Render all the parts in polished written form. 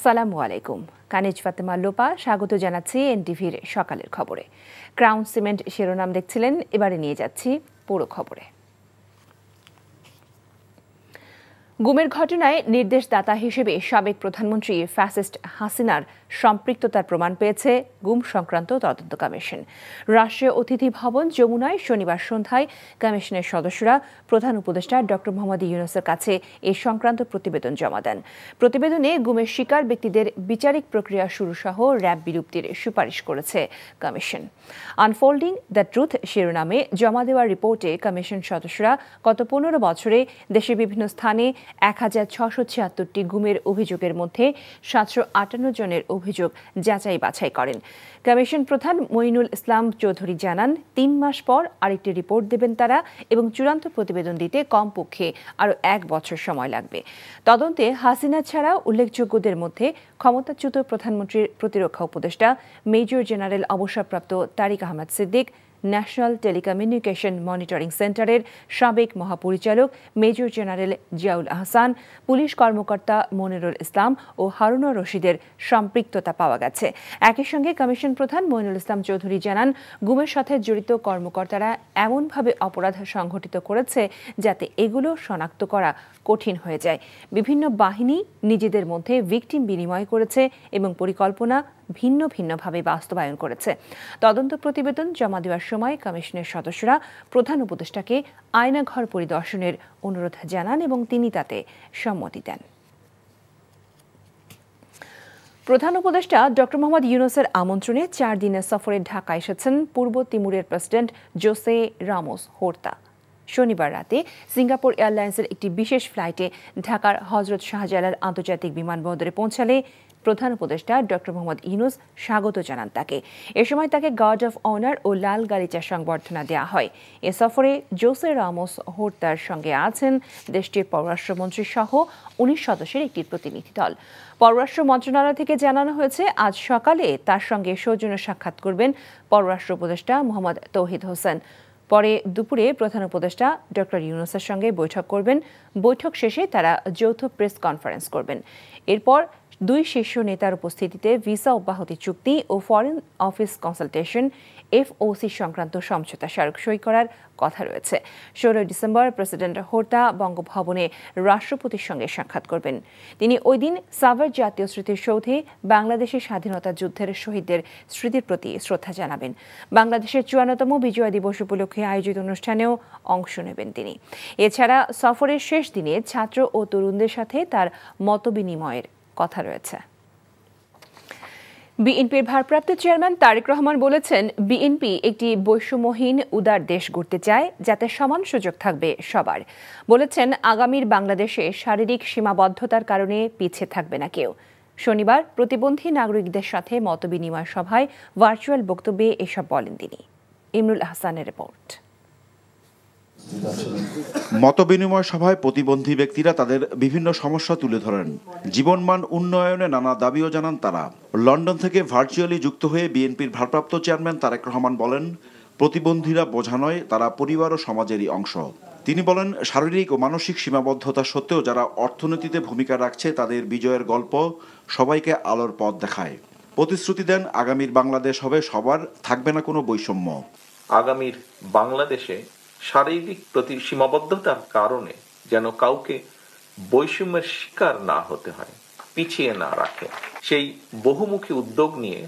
আসসালামু আলাইকুম। কানিজ ফাতেমা লোপা স্বাগত জানাচ্ছি এনটিভির সকালের খবরে। ক্রাউন সিমেন্ট শিরোনাম দেখছিলেন, এবারে নিয়ে যাচ্ছি পুরো খবরে। গুমের ঘটনায় নির্দেশদাতা হিসেবে সাবেক প্রধানমন্ত্রী ফ্যাসিস্ট হাসিনার সম্পৃক্ততার প্রমাণ পেয়েছে গুম সংক্রান্ত তদন্ত কমিশন। রাষ্ট্রীয় অতিথি ভবন যমুনায় শনিবার সন্ধ্যায় কমিশনের সদস্যরা প্রধান উপদেষ্টা ডক্টর মোহাম্মদ ইউনূসের কাছে এ সংক্রান্ত প্রতিবেদন জমা দেন। প্রতিবেদনে গুমের শিকার ব্যক্তিদের বিচারিক প্রক্রিয়া শুরু সহ র্যাব বিলুপ্তির সুপারিশ করেছে কমিশন। আনফোল্ডিং দ্য ট্রুথ শিরোনামে জমা দেওয়া রিপোর্টে কমিশন সদস্যরা গত 15 বছরে দেশের বিভিন্ন স্থানে 1676টি গুমের অভিযোগের মধ্যে 758 জনের অভিযোগ যাচাই বাছাই করেন। কমিশন প্রধান মঈনুল ইসলাম চৌধুরী জানান, 3 মাস পর আরেকটি রিপোর্ট দেবেন তারা এবং চূড়ান্ত প্রতিবেদন দিতে কমপক্ষে আরও 1 বছর সময় লাগবে। তদন্তে হাসিনা ছাড়া উল্লেখযোগ্যদের মধ্যে ক্ষমতাচ্যুত প্রধানমন্ত্রীর প্রতিরক্ষা উপদেষ্টা মেজর জেনারেল অবসরপ্রাপ্ত Tariq Ahmed Siddique, national telecommunication monitoring সেন্টারের সাবেক মহাপরিচালক major general Ziaul Ahsan, police কর্মকর্তা মনিরুল ইসলাম ও হারুনুর রশিদের সম্পৃক্ততা পাওয়া গেছে। একই সঙ্গে কমিশন প্রধান মঈনুল ইসলাম চৌধুরী জানান, গুমের সাথে জড়িত কর্মকর্তারা এমনভাবে অপরাধ সংঘটিত করেছে যাতে এগুলো শনাক্ত করা কঠিন হয়ে যায়। বিভিন্ন বাহিনী নিজেদের মধ্যে ভিকটিম বিনিময় করেছে এবং পরিকল্পনা ভিন্ন ভিন্নভাবে বাস্তবায়ন করেছে। তদন্ত প্রতিবেদন জমা দেওয়ার সময় কমিশনের সদস্যরা প্রধান উপদেষ্টাকে আয়নাঘর পরিদর্শনের অনুরোধ জানান এবং তিনি তাতে সম্মতি দেন। প্রধান উপদেষ্টা ডক্টর মোহাম্মদ ইউনূসের আমন্ত্রণে 4 দিনের সফরে ঢাকা এসেছেন পূর্ব তিমুরের প্রেসিডেন্ট জোসে রামোস হোর্তা। শনিবার রাতে সিঙ্গাপুর এয়ারলাইন্সের একটি বিশেষ ফ্লাইটে ঢাকার হজরত শাহজালাল আন্তর্জাতিক বিমানবন্দরে পৌঁছালে প্রধান উপদেষ্টা ডক্টর মোহাম্মদ ইউনূস স্বাগত জানান তাকে। এ সময় তাকে গার্ড অফ অনার ও লাল গালিচা সংবর্ধনা দেওয়া হয়। এ সফরে জোসে রামোস হোর্তার সঙ্গে আছেন দেশটির পররাষ্ট্রমন্ত্রী সহ 19 সদস্যের একটি প্রতিনিধি দল। পররাষ্ট্র মন্ত্রণালয় থেকে জানানো হয়েছে, আজ সকালে তার সঙ্গে সৌজন্য সাক্ষাৎ করবেন পররাষ্ট্র উপদেষ্টা মোহাম্মদ তৌহিদ হোসেন। পরে দুপুরে প্রধান উপদেষ্টা ডক্টর ইউনূসের সঙ্গে বৈঠক করবেন। বৈঠক শেষে তারা যৌথ প্রেস কনফারেন্স করবেন। এরপর 2 শীর্ষ নেতার উপস্থিতিতে ভিসা অব্যাহতি চুক্তি ও ফরেন অফিস কনসালটেশন FOC সংক্রান্ত সমঝোতা স্মারক সই করার কথা রয়েছে। 16 ডিসেম্বর প্রেসিডেন্ট হোর্তা বঙ্গভবনে রাষ্ট্রপতির সঙ্গে সাক্ষাৎ করবেন। তিনি ওই দিন সাভার জাতীয় স্মৃতিসৌধে বাংলাদেশের স্বাধীনতা যুদ্ধের শহীদদের স্মৃতির প্রতি শ্রদ্ধা জানাবেন। বাংলাদেশের 54তম বিজয় দিবস উপলক্ষে আয়োজিত অনুষ্ঠানেও অংশ নেবেন তিনি। এছাড়া সফরের শেষ দিনে ছাত্র ও তরুণদের সাথে তার মতবিনিময়ের কথা রয়েছে। বিএনপির ভারপ্রাপ্ত চেয়ারম্যান তারেক রহমান বলেছেন, বিএনপি একটি বৈষম্যহীন উদার দেশ গড়তে চায় যাতে সমান সুযোগ থাকবে সবার। বলেছেন, আগামীর বাংলাদেশে শারীরিক সীমাবদ্ধতার কারণে পিছিয়ে থাকবে না কেউ। শনিবার প্রতিবন্ধী নাগরিকদের সাথে মতবিনিময় সভায় ভার্চুয়াল বক্তব্যে এসব বলেন তিনি। ইমরুল আহসানের রিপোর্ট। মতবিনিময় সভায় প্রতিবন্ধী ব্যক্তিরা তাদের বিভিন্ন সমস্যা তুলে ধরেন। জীবনমান উন্নয়নে নানা দাবিও জানান তারা। লন্ডন থেকে ভার্চুয়ালি যুক্ত হয়ে বিএনপির ভারপ্রাপ্ত চেয়ারম্যান তারেক রহমান বলেন, প্রতিবন্ধীরা বোঝা নয়, তারা পরিবার ও সমাজেরই অংশ। তিনি বলেন, শারীরিক ও মানসিক সীমাবদ্ধতা সত্ত্বেও যারা অর্থনীতিতে ভূমিকা রাখছে তাদের বিজয়ের গল্প সবাইকে আলোর পথ দেখায়। প্রতিশ্রুতি দেন, আগামীর বাংলাদেশ হবে সবার, থাকবে না কোনো বৈষম্য। আগামীর বাংলাদেশে শারীরিক প্রতি সীমাবদ্ধতার কারণে যেন কাউকে বৈষম্যের শিকার না হতে হয়, পিছিয়ে না রাখে, সেই বহুমুখী উদ্যোগ নিয়ে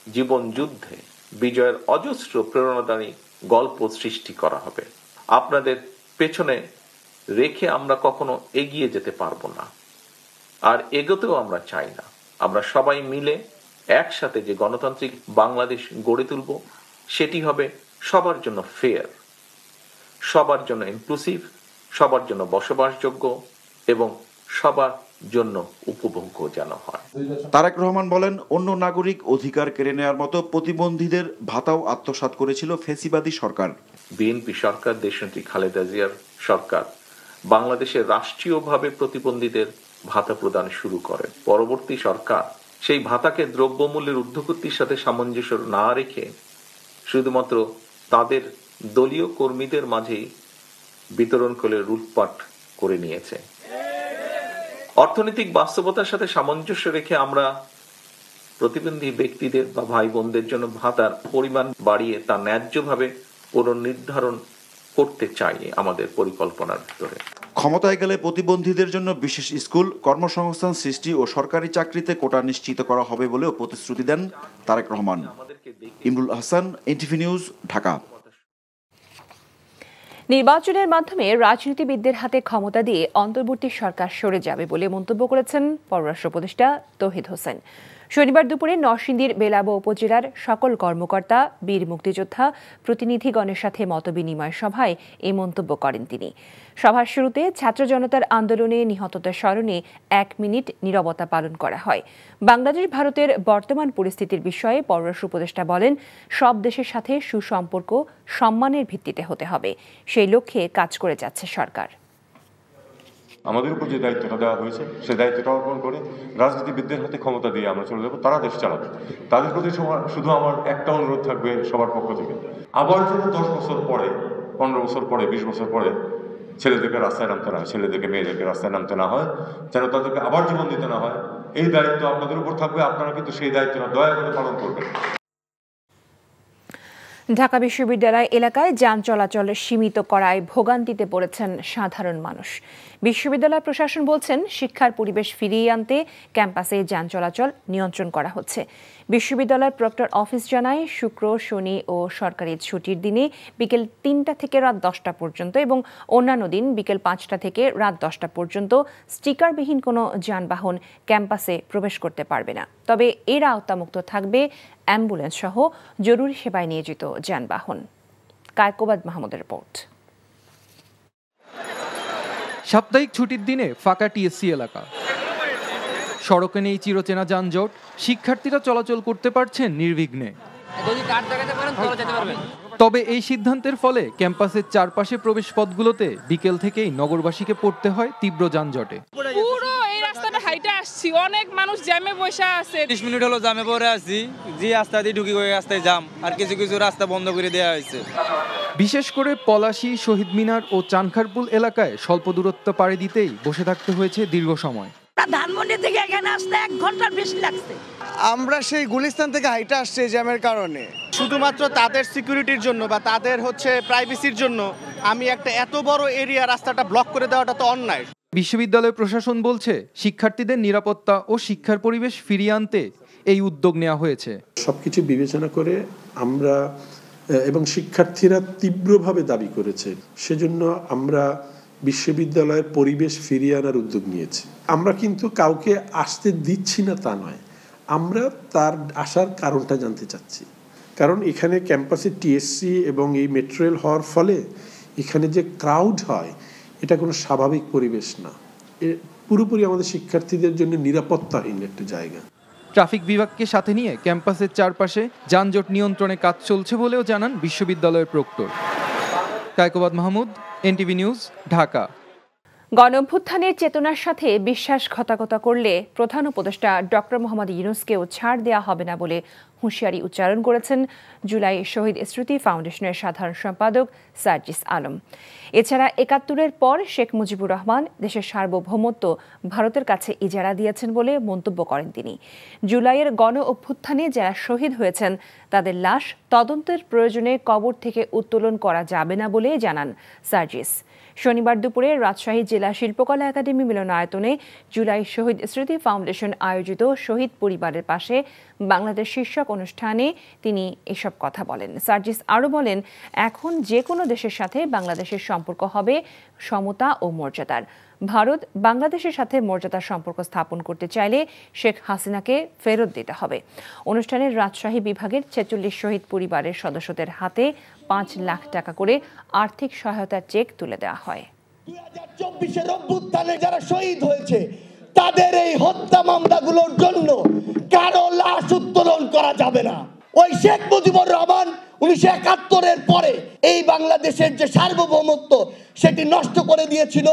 জীবন যুদ্ধে বিজয়ের অজস্র প্রেরণাদায়ী গল্প সৃষ্টি করা হবে। আপনাদের পেছনে রেখে আমরা কখনো এগিয়ে যেতে পারবো না, আর এগোতেও আমরা চাই না। আমরা সবাই মিলে একসাথে যে গণতান্ত্রিক বাংলাদেশ গড়ে তুলব, সেটি হবে সবার জন্য ফেয়ার, সবার জন্য ইনক্লুসিভ, সবার জন্য বসবাসযোগ্য এবং সবার জন্য উপভোগ্য যেন হয়। তারেক রহমান বলেন, অন্য নাগরিক অধিকার কেড়ে নেওয়ার মতো প্রতিবন্ধীদের ভাতাও আত্মসাৎ করেছিল ফ্যাসিবাদী সরকার। বিএনপি সরকার, দেশনেত্রী খালেদা জিয়ার সরকার বাংলাদেশে রাষ্ট্রীয়ভাবে প্রতিবন্ধীদের ভাতা প্রদান শুরু করে। পরবর্তী সরকার সেই ভাতাকে দ্রব্যমূল্যের ঊর্ধ্বগতির সাথে সামঞ্জস্য না রেখে শুধুমাত্র তাদের দলীয় কর্মীদের মাঝেই বিতরণ করে লুটপাট করে নিয়েছে। অর্থনৈতিক বাস্তবতার সাথে সামঞ্জস্য রেখে আমরা প্রতিবন্ধী ব্যক্তিদের বা ভাই বোনদের জন্য ভাতার পরিমাণ বাড়িয়ে তা ন্যায্যভাবে পুনর্নির্ধারণ করতে চাই আমাদের পরিকল্পনার ভিতরে। ক্ষমতায় গেলে প্রতিবন্ধীদের জন্য বিশেষ স্কুল, কর্মসংস্থান সৃষ্টি ও সরকারি চাকরিতে কোটা নিশ্চিত করা হবে বলেও প্রতিশ্রুতি দেন তারেক রহমান। Imrul Hasan, NTV news, Dhaka. নির্বাচনের মাধ্যমে রাজনীতিবিদদের হাতে ক্ষমতা দিয়ে অন্তর্বর্তী সরকার সরে যাবে বলে মন্তব্য করেছেন পররাষ্ট্র উপদেষ্টা তৌহিদ হোসেন। শনিবার দুপুরে নরসিংদীর বেলাব উপজেলার সকল কর্মকর্তা, বীর মুক্তিযোদ্ধা, প্রতিনিধিগণের সাথে মতবিনিময় সভায় এই মন্তব্য করেন তিনি। সভার শুরুতে ছাত্র জনতার আন্দোলনে নিহতদের স্মরণে 1 মিনিট নীরবতা পালন করা হয়। বাংলাদেশ ভারতের বর্তমান পরিস্থিতির বিষয়ে পররাষ্ট্র উপদেষ্টা বলেন, সব দেশের সাথে সুসম্পর্ক সম্মানের ভিত্তিতে হতে হবে। সেই লক্ষ্যে কাজ করে যাচ্ছে সরকার। আমাদের উপর যে দায়িত্বটা দেওয়া হয়েছে সেই দায়িত্বটা অর্পণ করে রাজনীতিবিদদের হাতে ক্ষমতা দিয়ে আমরা চলে যাবো, তারা দেশ চালাবে। তাদের প্রতি শুধু আমার একটা অনুরোধ থাকবে সবার পক্ষ থেকে, আবার যেন 10 বছর পরে, 15 বছর পরে, 20 বছর পরে ছেলেদেরকে রাস্তায় নামতে না হয়, ছেলেদেরকে মেয়েদেরকে রাস্তায় নামতে না হয়, যেন তাদেরকে আবার জীবন দিতে না হয়। এই দায়িত্ব আপনাদের উপর থাকবে, আপনারা কিন্তু সেই দায়িত্বটা দয়া করে পালন করবেন। ঢাকা বিশ্ববিদ্যালয় এলাকায় যান চলাচল সীমিত করায় ভোগান্তিতে পড়েছেন সাধারণ মানুষ। বিশ্ববিদ্যালয় প্রশাসন বলছেন, শিক্ষার পরিবেশ ফিরিয়ে আনতে ক্যাম্পাসে যান চলাচল নিয়ন্ত্রণ করা হচ্ছে। বিশ্ববিদ্যালয়ের প্রক্টর অফিস জানায়, শুক্র, শনি ও সরকারি ছুটির দিনে বিকেল 3টা থেকে রাত 10টা পর্যন্ত এবং অন্যান্য দিন বিকেল 5টা থেকে রাত 10টা পর্যন্ত স্টিকারবিহীন কোনো যানবাহন ক্যাম্পাসে প্রবেশ করতে পারবে না। তবে এর আওতামুক্ত থাকবে অ্যাম্বুলেন্স সহ জরুরি সেবায় নিয়োজিত যানবাহন। কায়কোবাদ মাহমুদের রিপোর্ট। সাপ্তাহিক ছুটির দিনে ফাঁকা টিএসসি এলাকা, সড়কে নেই চিরচেনা যানজট, শিক্ষার্থীরা চলাচল করতে পারছেন নির্বিঘ্নে। তবে এই সিদ্ধান্তের ফলে ক্যাম্পাসের চারপাশে প্রবেশপথগুলোতে বিকেল থেকেই নগরবাসীকে পড়তে হয় তীব্র যানজটে। পুরো এই রাস্তাটা হাইটে আসছি, অনেক মানুষ জ্যামে বসে আছে। 30 মিনিট হলো জ্যামে পড়ে আছি, যে রাস্তা দিয়ে ঢুকি ওই রাস্তায় জ্যাম, আর কিছু কিছু রাস্তা বন্ধ করে দেওয়া হয়েছে। বিশেষ করে পলাশী, শহীদ মিনার ও চানখারপুল এলাকায় স্বল্প দূরত্ব পাড়ি দিতেই বসে থাকতে হয়েছে দীর্ঘ সময়। ধানমন্ডি থেকে এখানে আসতে 1 ঘন্টার বেশি লাগছে। আমরা সেই গুলিস্তান থেকে হাইটে আসছি জ্যামের কারণে। শুধুমাত্র তাদের সিকিউরিটির জন্য বা তাদের প্রাইভেসির জন্য আমি একটা এত বড় এরিয়া রাস্তাটা ব্লক করে দেওয়াটা তো অন্যায়। বিশ্ববিদ্যালয় প্রশাসন বলছে, শিক্ষার্থীদের নিরাপত্তা ও শিক্ষার পরিবেশ ফিরিয়ে আনতে এই উদ্যোগ নেওয়া হয়েছে। সবকিছু বিবেচনা করে আমরা এবং শিক্ষার্থীরা তীব্রভাবে দাবি করেছে, সেজন্য আমরা বিশ্ববিদ্যালয়ের পরিবেশ ফিরিয়ে আনার উদ্যোগ নিয়েছি। আমরা কিন্তু কাউকে আসতে দিচ্ছি না তা নয়, আমরা তার আসার কারণটা জানতে চাচ্ছি। কারণ এখানে ক্যাম্পাসে টিএসসি এবং এই মেট্রো রেল হওয়ার ফলে এখানে যে ক্রাউড হয়, এটা কোনো স্বাভাবিক পরিবেশ না। পুরোপুরি আমাদের শিক্ষার্থীদের জন্য নিরাপত্তাহীন একটা জায়গা। ট্রাফিক বিভাগকে সাথে নিয়ে ক্যাম্পাসের চারপাশে যানজট নিয়ন্ত্রণে কাজ চলছে বলেও জানান বিশ্ববিদ্যালয়ের প্রক্টর। Kaikobad Mahmud, NTV news, Dhaka. গণঅভ্যুত্থানের চেতনার সাথে বিশ্বাসঘাতকতা করলে প্রধান উপদেষ্টা ডক্টর মোহাম্মদ ইউনূসকেও ছাড় দেওয়া হবে না বলে হুঁশিয়ারি উচ্চারণ করেছেন জুলাই শহীদ স্মৃতি ফাউন্ডেশনের সাধারণ সম্পাদক সার্জিস আলম। এছাড়া ৭১-এর পর শেখ মুজিবুর রহমান দেশের সার্বভৌমত্ব ভারতের কাছে ইজারা দিয়েছেন বলে মন্তব্য করেন তিনি। জুলাইয়ের গণঅভ্যুত্থানে যারা শহীদ হয়েছেন তাদের লাশ তদন্তের প্রয়োজনে কবর থেকে উত্তোলন করা যাবে না বলে জানান সার্জিস। শনিবার দুপুরে রাজশাহী জেলা শিল্পকলা একাডেমি মিলনায়তনে জুলাই শহীদ স্মৃতি ফাউন্ডেশন আয়োজিত শহীদ পরিবারের পাশে বাংলাদেশ শীর্ষক অনুষ্ঠানে তিনি এসব কথা বলেন। সার্জিস আরও বলেন, এখন যে কোনো দেশের সাথে বাংলাদেশের সম্পর্ক হবে সমতা ও মর্যাদার। ভারত বাংলাদেশের সাথে মর্যাদার সম্পর্ক স্থাপন করতে চাইলে শেখ হাসিনাকে ফেরত দিতে হবে। অনুষ্ঠানে রাজশাহী বিভাগের ৪৬ শহীদ পরিবারের সদস্যদের হাতে ৫ লাখ টাকা করে আর্থিক সহায়তার চেক তুলে দেওয়া হয়। ২০২৪-এর অভ্যুত্থানে যারা শহীদ হয়েছে তাদের এই হত্যা মামলাগুলোর জন্য কারো লাশ উত্তোলন করা যাবে না। ওই শেখ মুজিবুর রহমান ১৯৭১-এর পরে এই বাংলাদেশের যে সার্বভৌমত্ব সেটি নষ্ট করে দিয়েছিল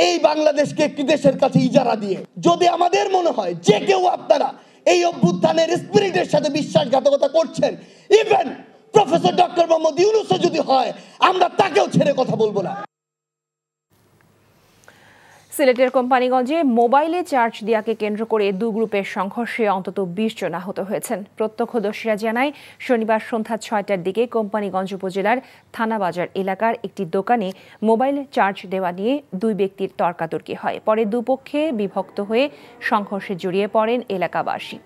এই বাংলাদেশকে একটি দেশের কাছে ইজারা দিয়ে। যদি আমাদের মনে হয় যে কেউ আপনারা এই অভ্যুত্থানের স্পিরিটের সাথে বিশ্বাসঘাতকতা করছেন, ইভেন প্রফেসর ডক্টর মোহাম্মদ ইউনূসও যদি হয়, আমরা তাকেও ছেড়ে কথা বলবো না। সিলেটের কোম্পানিগঞ্জে মোবাইলে চার্জ দেওয়াকে কেন্দ্র করে দু গ্রুপের সংঘর্ষে অন্তত 20 জন আহত হয়েছেন। প্রত্যক্ষদর্শীরা জানায়, শনিবার সন্ধ্যা 6টার দিকে কোম্পানিগঞ্জ উপজেলার থানাবাজার এলাকার একটি দোকানে মোবাইল চার্জ দেওয়া নিয়ে দুই ব্যক্তির তর্কাতর্কি হয়। পরে দুপক্ষে বিভক্ত হয়ে সংঘর্ষে জড়িয়ে পড়েন এলাকাবাসী।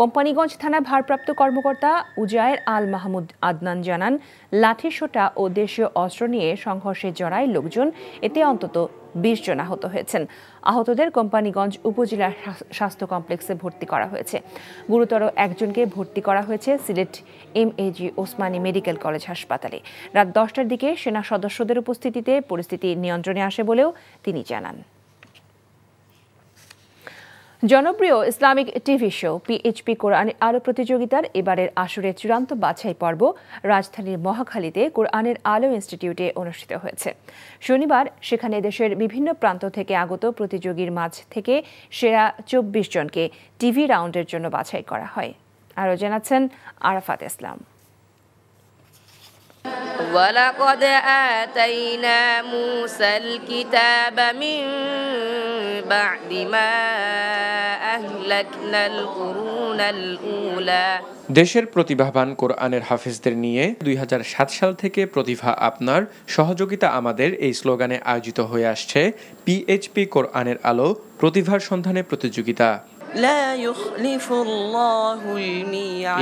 কোম্পানিগঞ্জ থানার ভারপ্রাপ্ত কর্মকর্তা উজায়ের আল মাহমুদ আদনান জানান, লাঠিসোঁটা ও দেশীয় অস্ত্র নিয়ে সংঘর্ষে জড়ায় লোকজন, এতে অন্তত 20 জন আহত হয়েছেন। আহতদের কোম্পানিগঞ্জ উপজেলা স্বাস্থ্য কমপ্লেক্সে ভর্তি করা হয়েছে। গুরুতর একজনকে ভর্তি করা হয়েছে Sylhet MAG Osmani medical college হাসপাতালে। রাত 10টার দিকে সেনা সদস্যদের উপস্থিতিতে পরিস্থিতি নিয়ন্ত্রণে আসে বলেও তিনি জানান। জনপ্রিয় ইসলামিক টিভি শো PHP কোরআনের আলো প্রতিযোগিতার এবারের আসরের চূড়ান্ত বাছাই পর্ব রাজধানীর মহাখালীতে কোরআনের আলো ইনস্টিটিউটে অনুষ্ঠিত হয়েছে। শনিবার সেখানে দেশের বিভিন্ন প্রান্ত থেকে আগত প্রতিযোগীর মাঝ থেকে সেরা 24 জনকে টিভি রাউন্ডের জন্য বাছাই করা হয়। আরও জানাচ্ছেন আরাফাত ইসলাম। ولقد آتينا موسى الكتاب من بعد ما أهلكنا القرون الأولى। দেশের প্রতিভাবান কোরআনের হাফেজদের নিয়ে 2007 সাল থেকে প্রতিভা আপনার, সহযোগিতা আমাদের এই স্লোগানে আয়োজিত হয়ে আসছে PHP কোরআনের আলো প্রতিভার সন্ধানে প্রতিযোগিতা।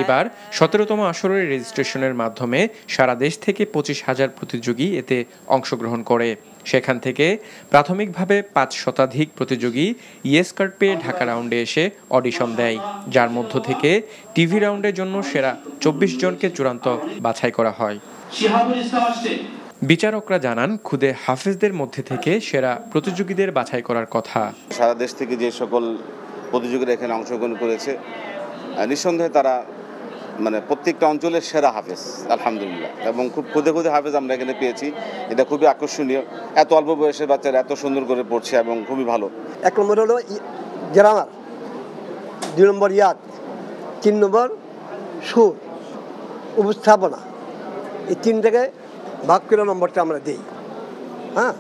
এবার 17তম আসরের রেজিস্ট্রেশনের মাধ্যমে সারা দেশ থেকে 25,000 প্রতিযোগী এতে অংশগ্রহণ করে। সেখান থেকে প্রাথমিকভাবে 5 শতাধিক প্রতিযোগী ইয়েস কার্ড পেয়ে ঢাকা রাউন্ডে এসে অডিশন দেয়, যার মধ্য থেকে টিভি রাউন্ডের জন্য সেরা 24 জনকে চূড়ান্ত বাছাই করা হয়। বিচারকরা জানান, খুদে হাফেজদের মধ্যে থেকে সেরা প্রতিযোগীদের বাছাই করার কথা। সারা দেশ থেকে যে সকল প্রতিযোগীরা এখানে অংশগ্রহণ করেছে, নিঃসন্দেহে তারা প্রত্যেকটা অঞ্চলের সেরা হাফেজ আলহামদুলিল্লাহ, এবং খুব খুদে খুদে হাফেজ আমরা এখানে পেয়েছি। এটা খুবই আকর্ষণীয়, এত অল্প বয়সের বাচ্চারা এত সুন্দর করে পড়ছে এবং খুবই ভালো। 1 নম্বর হলো গ্রামার, 2 নম্বর ইয়াদ, 3 নম্বর সুর, উপস্থাপনা। এই 3 থেকে ভাগ করে নম্বরটা আমরা দিই। হ্যাঁ,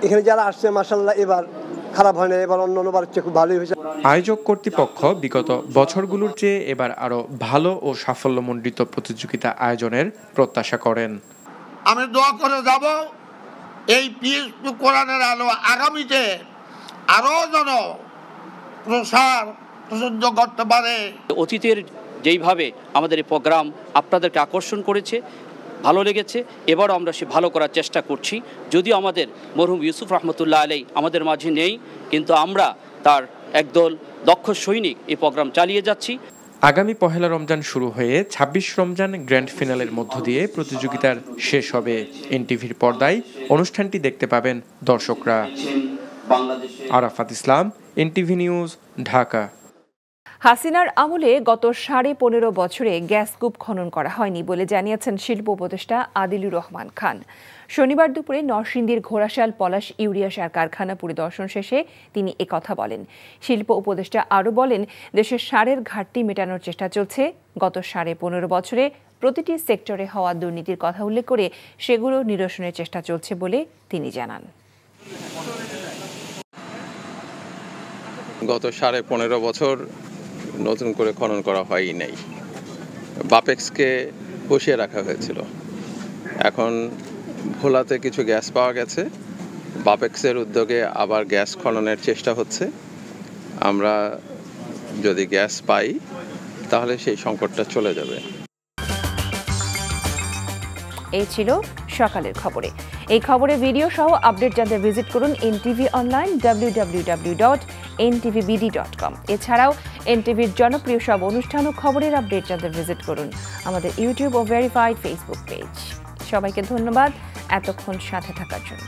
এখানে যারা আসছে মাশাআল্লাহ এবার খারাপ হয় না, এবার অন্যবার চেয়ে খুব ভালোই হয়েছে। আয়োজক কর্তৃপক্ষ বিগত বছরগুলোর চেয়ে এবার আরো ভালো ও সাফল্যমণ্ডিত প্রতিযোগিতা আয়োজনের প্রত্যাশা করেন। আমি দোয়া করে যাব এই PHP কোরআনের আলো আগামীতে আরো যেন প্রসার প্রসারিত করতে পারে। অতীতের যেইভাবে আমাদের এই প্রোগ্রাম আপনাদেরকে আকর্ষণ করেছে, ভালো লেগেছে, এবারও আমরা সে ভালো করার চেষ্টা করছি। যদিও আমাদের মরহুম ইউসুফ রহমতুল্লাহ আলাই আমাদের মাঝে নেই, কিন্তু আমরা তার একদল দক্ষ সৈনিক এই প্রোগ্রাম চালিয়ে যাচ্ছি। আগামী 1 রমজান শুরু হয়ে 26 রমজান গ্র্যান্ড ফিনালের মধ্য দিয়ে প্রতিযোগিতার শেষ হবে। NTVর পর্দায় অনুষ্ঠানটি দেখতে পাবেন দর্শকরা। আরাফাত ইসলাম, NTV নিউজ, ঢাকা। হাসিনার আমলে গত 15.5 বছরে গ্যাস কূপ খনন করা হয়নি বলে জানিয়েছেন শিল্প উপদেষ্টা আদিলুর রহমান খান। শনিবার দুপুরে নরসিংদীর ঘোড়াশাল পলাশ ইউরিয়া সার কারখানা পরিদর্শন শেষে তিনি একথা বলেন। শিল্প উপদেষ্টা আরও বলেন, দেশের সারের ঘাটতি মেটানোর চেষ্টা চলছে। গত 15.5 বছরে প্রতিটি সেক্টরে হওয়া দুর্নীতির কথা উল্লেখ করে সেগুলো নিরসনের চেষ্টা চলছে বলে তিনি জানান। গত 15.5 বছর নতুন করে খনন করা হয়ই নাই। বাপেক্সকে বসিয়ে রাখা হয়েছিল। এখন ভোলাতে কিছু গ্যাস পাওয়া গেছে, বাপেক্সের উদ্যোগে আবার গ্যাস খননের চেষ্টা হচ্ছে। আমরা যদি গ্যাস পাই তাহলে সেই সংকটটা চলে যাবে। এই ছিল সকালের খবরে। এই খবরের ভিডিও সহ আপডেট জানতে ভিজিট করুন NTV অনলাইন www.ntvbd.com। এছাড়াও NTVর জনপ্রিয় সব অনুষ্ঠান ও খবরের আপডেট জানতে ভিজিট করুন আমাদের ইউটিউব ও ভেরিফাইড ফেসবুক পেজ। সবাইকে ধন্যবাদ এতক্ষণ সাথে থাকার জন্য।